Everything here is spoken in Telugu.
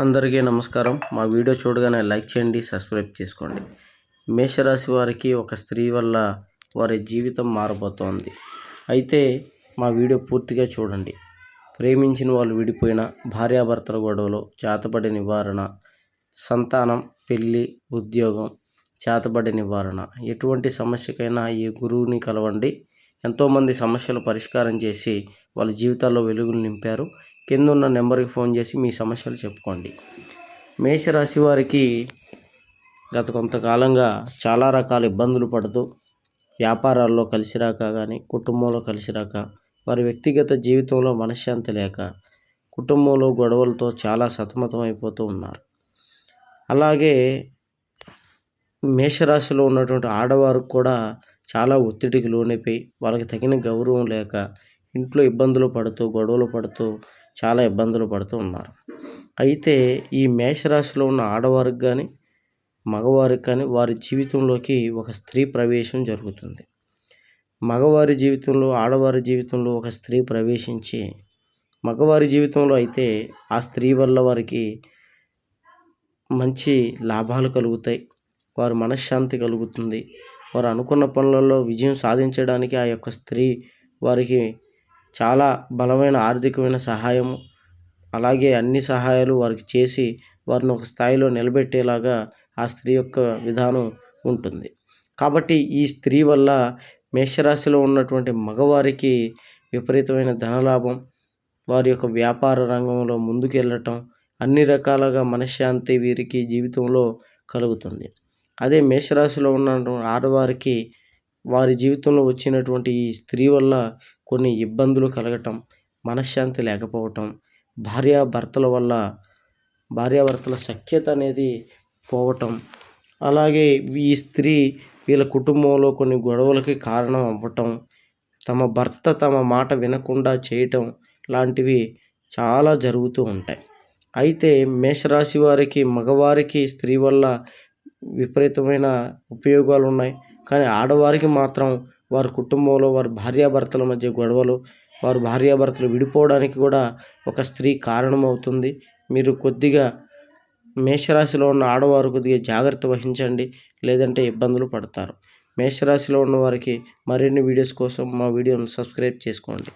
అందరికీ నమస్కారం. మా వీడియో చూడగానే లైక్ చేయండి, సబ్స్క్రైబ్ చేసుకోండి. మేషరాశి వారికి ఒక స్త్రీ వల్ల వారి జీవితం మారబోతోంది. అయితే మా వీడియో పూర్తిగా చూడండి. ప్రేమించిన వాళ్ళు విడిపోయిన, భార్యాభర్తల గొడవలు, చేతబడి నివారణ, సంతానం, పెళ్ళి, ఉద్యోగం, చేతబడి నివారణ, ఎటువంటి సమస్యకైనా ఈ గురువుని కలవండి. ఎంతోమంది సమస్యలు పరిష్కారం చేసి వాళ్ళ జీవితాల్లో వెలుగులు నింపారు. కింద ఉన్న నెంబర్కి ఫోన్ చేసి మీ సమస్యలు చెప్పుకోండి. మేషరాశి వారికి గత కొంతకాలంగా చాలా రకాల ఇబ్బందులు పడుతూ వ్యాపారాల్లో కలిసి రాక కానీ, కుటుంబంలో కలిసి రాక, వారి వ్యక్తిగత జీవితంలో మనశ్శాంతి లేక, కుటుంబంలో గొడవలతో చాలా సతమతం అయిపోతూ ఉన్నారు. అలాగే మేషరాశిలో ఉన్నటువంటి ఆడవారికి కూడా చాలా ఒత్తిడికి లోనైపోయి వాళ్ళకి తగిన గౌరవం లేక ఇంట్లో ఇబ్బందులు పడుతూ, గొడవలు పడుతూ చాలా ఇబ్బందులు పడుతూ ఉన్నారు. అయితే ఈ మేషరాశిలో ఉన్న ఆడవారికి కానీ, మగవారికి కానీ వారి జీవితంలోకి ఒక స్త్రీ ప్రవేశం జరుగుతుంది. మగవారి జీవితంలో, ఆడవారి జీవితంలో ఒక స్త్రీ ప్రవేశించి, మగవారి జీవితంలో అయితే ఆ స్త్రీ వల్ల వారికి మంచి లాభాలు కలుగుతాయి. వారి మనశ్శాంతి కలుగుతుంది. వారు అనుకున్న పనులలో విజయం సాధించడానికి ఆ యొక్క స్త్రీ వారికి చాలా బలమైన ఆర్థికమైన సహాయము, అలాగే అన్ని సహాయాలు వారికి చేసి వారిని ఒక స్థాయిలో నిలబెట్టేలాగా ఆ స్త్రీ యొక్క విధానం ఉంటుంది. కాబట్టి ఈ స్త్రీ వల్ల మేషరాశిలో ఉన్నటువంటి మగవారికి విపరీతమైన ధనలాభం, వారి యొక్క వ్యాపార రంగంలో ముందుకెళ్ళటం, అన్ని రకాలుగా మనశ్శాంతి వీరికి జీవితంలో కలుగుతుంది. అదే మేషరాశిలో ఉన్న ఆడవారికి వారి జీవితంలో వచ్చినటువంటి ఈ స్త్రీ వల్ల కొన్ని ఇబ్బందులు కలగటం, మనశ్శాంతి లేకపోవటం, భార్యాభర్తల సఖ్యత అనేది పోవటం, అలాగే ఈ స్త్రీ వీళ్ళ కుటుంబంలో కొన్ని గొడవలకి కారణం అవ్వటం, తమ భర్త తమ మాట వినకుండా చేయటం లాంటివి చాలా జరుగుతూ ఉంటాయి. అయితే మేషరాశి వారికి, మగవారికి స్త్రీ వల్ల విపరీతమైన ఉపయోగాలు ఉన్నాయి. కానీ ఆడవారికి మాత్రం వారి కుటుంబంలో వారి భార్యాభర్తల మధ్య గొడవలు, వారు భార్యాభర్తలు విడిపోవడానికి కూడా ఒక స్త్రీ కారణమవుతుంది. మీరు కొద్దిగా మేషరాశిలో ఉన్న ఆడవారు కొద్దిగా జాగ్రత్త వహించండి, లేదంటే ఇబ్బందులు పడతారు. మేషరాశిలో ఉన్న వారికి మరిన్ని వీడియోస్ కోసం మా వీడియోను సబ్స్క్రైబ్ చేసుకోండి.